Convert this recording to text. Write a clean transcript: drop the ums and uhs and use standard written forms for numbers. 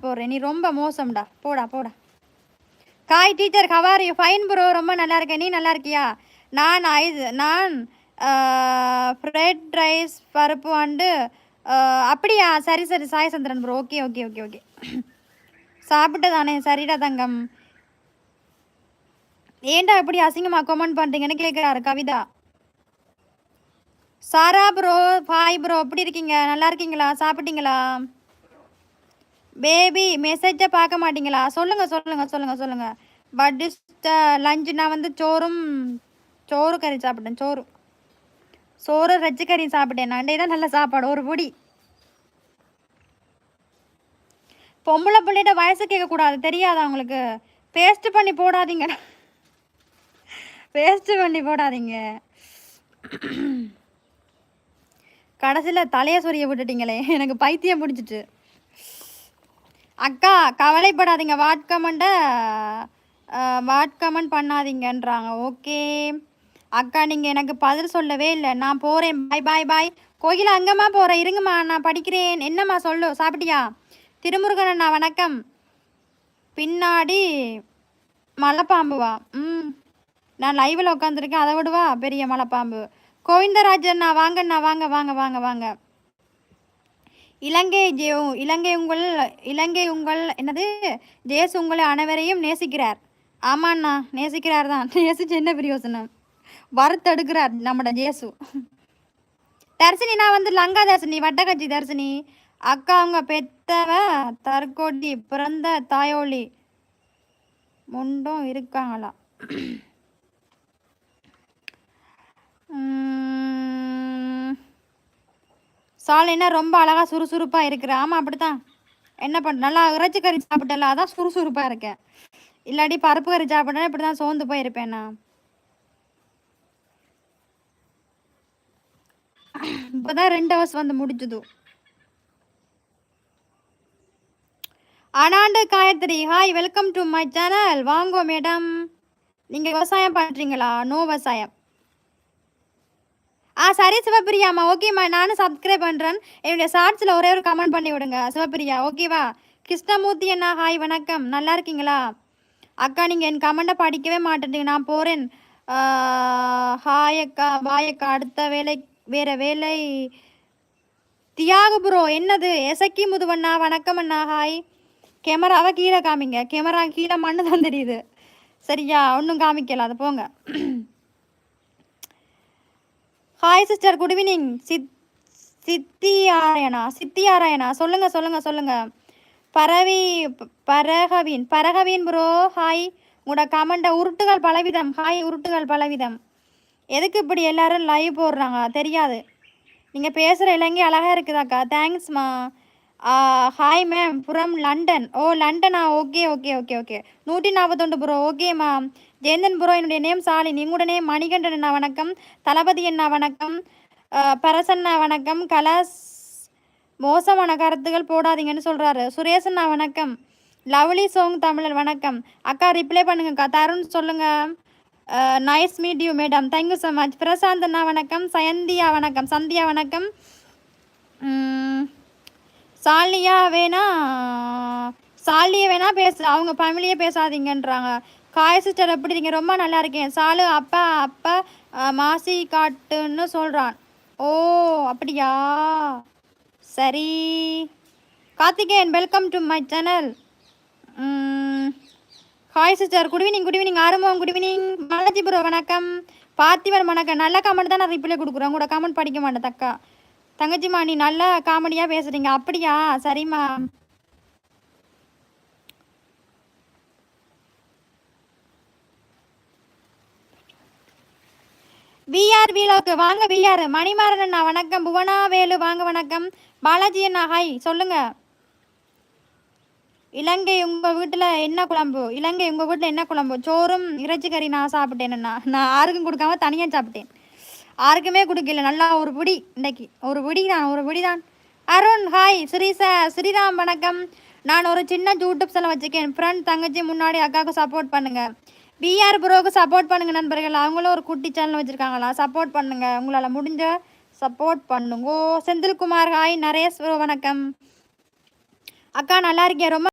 போடுறேன். நீ ரொம்ப மோசம்டா. போடா போடா. காய் teacher how are you? Fine bro, ரொம்ப நல்லா இருக்கேன். நீ நல்லா இருக்கியா? நான் ஃப்ரைட் ரைஸ் பருப்பு அண்டு அப்படியா? சரி சரி Sai Chandran bro. Okay okay okay okay. சாப்பிட்டு தானே? சரிடா தங்கம். ஏன்டா இப்படி அசிங்கமாக கமெண்ட் பண்ணுறீங்கன்னு கேட்குறாரு கவிதா. சாரா ப்ரோ ஹாய் ப்ரோ, எப்படி இருக்கீங்க? நல்லா இருக்கீங்களா? சாப்பிட்டீங்களா? பேபி மெசேஜை பார்க்க மாட்டீங்களா? சொல்லுங்கள் சொல்லுங்கள் சொல்லுங்கள் சொல்லுங்கள். பட் இஸ் லஞ்சு நான் வந்து சோறு கறி சாப்பிட்டேன். சோறு ரச்சு கறி சாப்பிட்டேன். அண்டே தான் நல்ல சாப்பாடு, ஒரு பொடி. பொம்பளை பிள்ளைகிட்ட வயசு கேட்கக்கூடாது, தெரியாதா உங்களுக்கு? பேஸ்ட் பண்ணி போடாதீங்க. பேஸ்ட் பண்ணி போடாதீங்க. கடைசியில் தலையை சொரிய விட்டுட்டீங்களே, எனக்கு பைத்தியம் பிடிச்சிட்டு. அக்கா கவலைப்படாதீங்க, வாட் கமெண்ட் பண்ணாதீங்கன்றாங்க. ஓகே அக்கா, நீங்கள் எனக்கு பதில் சொல்லவே இல்லை. நான் போகிறேன். பாய் பாய் பாய். கோயில அங்கம்மா போகிறேன், இருங்கம்மா நான் படிக்கிறேன். என்னம்மா சொல்லு, சாப்பிட்டியா? திருமுருகன் அண்ணா வணக்கம். பின்னாடி மலைப்பாம்புவா? நான் லைவில் உட்காந்துருக்கேன், அதை விடுவா பெரிய மலைப்பாம்பு. கோவிந்தராஜண்ணா வாங்கண்ணா, வாங்க வாங்க வாங்க வாங்க. இலங்கை உங்கள் என்னது ஜேசு உங்களை அனைவரையும் நேசிக்கிறார். ஆமாண்ணா நேசிக்கிறார் தான். நேசிச்சு என்ன பிரயோசனம்? வறுத்தெடுக்கிறார் நம்மட ஜேசு. தர்சினி, நான் வந்து லங்கா தர்சினி, வட்டக்கட்சி தர்சினி. அக்கா அவங்க பெத்தவ தற்கொடி பிறந்த தாயோலி முண்டும் இருக்காங்களா? சாலைனா ரொம்ப அழகா சுறுசுறுப்பாக இருக்கிற. ஆமாம் அப்படித்தான். என்ன பண்ண, நல்லா இறைச்சி கறி சாப்பிட்டல, அதான் சுறுசுறுப்பாக இருக்கேன். இல்லாட்டி பருப்பு கறி சாப்பிட்டேன்னா இப்படி தான் சோர்ந்து போயிருப்பேன் நான். இப்போதான் 2 hours வந்து முடிச்சுது. ஆனாண்டு Gayathri hi, welcome to my channel. வாங்கோ மேடம். நீங்கள் விவசாயம் பண்ணுறீங்களா? நோ விவசாயம். சரி சிவப்பிரியாம்மா, ஓகேம்மா, நானும் சப்ஸ்கிரைப் பண்ணுறேன். என்னுடைய ஷார்ட்ஸில் ஒரே ஒரு கமெண்ட் பண்ணி விடுங்க சிவப்பிரியா, ஓகேவா? கிருஷ்ணமூர்த்தி அண்ணா ஹாய் வணக்கம், நல்லா இருக்கீங்களா? அக்கா நீங்கள் என் கமெண்ட்டை படிக்கவே மாட்டேங்க, நான் போகிறேன். ஹாய் அக்கா, பாய் அக்கா, அடுத்த வேறு வேலை. தியாக ப்ரோ என்னது? எசக்கி முதுவண்ணா வணக்கம் அண்ணா ஹாய். கேமராவை கீழே காமிங்க, கேமரா கீழே மண்ணு தான் தெரியுது. சரியா, ஒன்றும் காமிக்கல, அது போங்க. Hi sister, good evening. சித்தியாராயணா சொல்லுங்க. பரகவின் ப்ரோ ஹாய். உங்களோட கமெண்ட உருட்டுகள் பலவிதம். ஹாய், உருட்டுகள் பலவிதம். எதுக்கு இப்படி எல்லாரும் லைவ் போடுறாங்க தெரியாது. நீங்கள் பேசுகிற இலங்கை அழகாக இருக்குதாக்கா, தேங்க்ஸ்மா. Hi ma'am from London. ஓ லண்டனா, okay okay okay okay. 141 bro, ஓகேம்மா. ஜெயந்தன் ப்ரோ, என்னுடைய நேம் சாலினி. உங்களோட நேம் மணிகண்டன் அண்ணா வணக்கம். தளபதி அண்ணா வணக்கம். பரசண்ணா வணக்கம். கலாஸ் மோசமான கருத்துகள் போடாதீங்கன்னு சொல்கிறாரு. சுரேஷண்ணா வணக்கம். லவ்லி சோங் தமிழர் வணக்கம். அக்கா ரிப்ளை பண்ணுங்கக்கா. தருண் சொல்லுங்கள். Nice meet you madam, thank you so much. Prasanth அண்ணா வணக்கம். சந்தியா வணக்கம். சாலியா வேணா பேசு, அவங்க ஃபேமிலியே பேசாதீங்கன்றாங்க. காய் சிஸ்டர் எப்படி இருக்கீங்க? ரொம்ப நல்லா இருக்கேன். சாலு அப்பா மாசி காட்டுன்னு சொல்கிறான். ஓ அப்படியா, சரி. Karthikeyan welcome to my channel. Hi sister, good evening. ஆரம்பம் குட் ஈவினிங். பாலாஜி ப்ரோ வணக்கம். பார்த்திவன் வணக்கம். நல்ல கமெண்ட் தான் நான் ரிப்ளை கொடுக்குறேன், உங்களோட கமெண்ட் படிக்க மாட்டேன் தக்கா. தங்கச்சிம்மா நீ நல்லா காமெடியாக பேசுகிறீங்க. அப்படியா, சரிம்மா. விஆர் வீலோக்கு வாங்க. விஆர் மணிமாறன் அண்ணா வணக்கம். புவனா வேலு வாங்க வணக்கம். பாலாஜி அண்ணா ஹாய் சொல்லுங்க. இலங்கை உங்கள் வீட்டில் என்ன குழம்பு? சோறும் இறைச்சி கறி நான் சாப்பிட்டேன்ண்ணா. நான் யாருக்கும் கொடுக்காம தனியாக சாப்பிட்டேன். யாருக்குமே கொடுக்கல. நல்லா ஒரு பிடி இன்றைக்கி, ஒரு பிடி தான். அருண் ஹாய். ஸ்ரீராம் வணக்கம். நான் ஒரு சின்ன யூடியூப் சேனல் வச்சுருக்கேன். ஃப்ரெண்ட் தங்கச்சி முன்னாடி அக்காவுக்கு சப்போர்ட் பண்ணுங்கள். பிஆர் ப்ரோவுக்கு சப்போர்ட் பண்ணுங்கள் நண்பர்கள். அவங்களும் ஒரு குட்டி சேனல் வச்சுருக்காங்களா, சப்போர்ட் பண்ணுங்கள், உங்களால் முடிஞ்ச சப்போர்ட் பண்ணுங்க. செந்தில்குமார் ஹாய். நரேஷ் ப்ரோ வணக்கம். அக்கா நல்லா இருக்கேன். ரொம்ப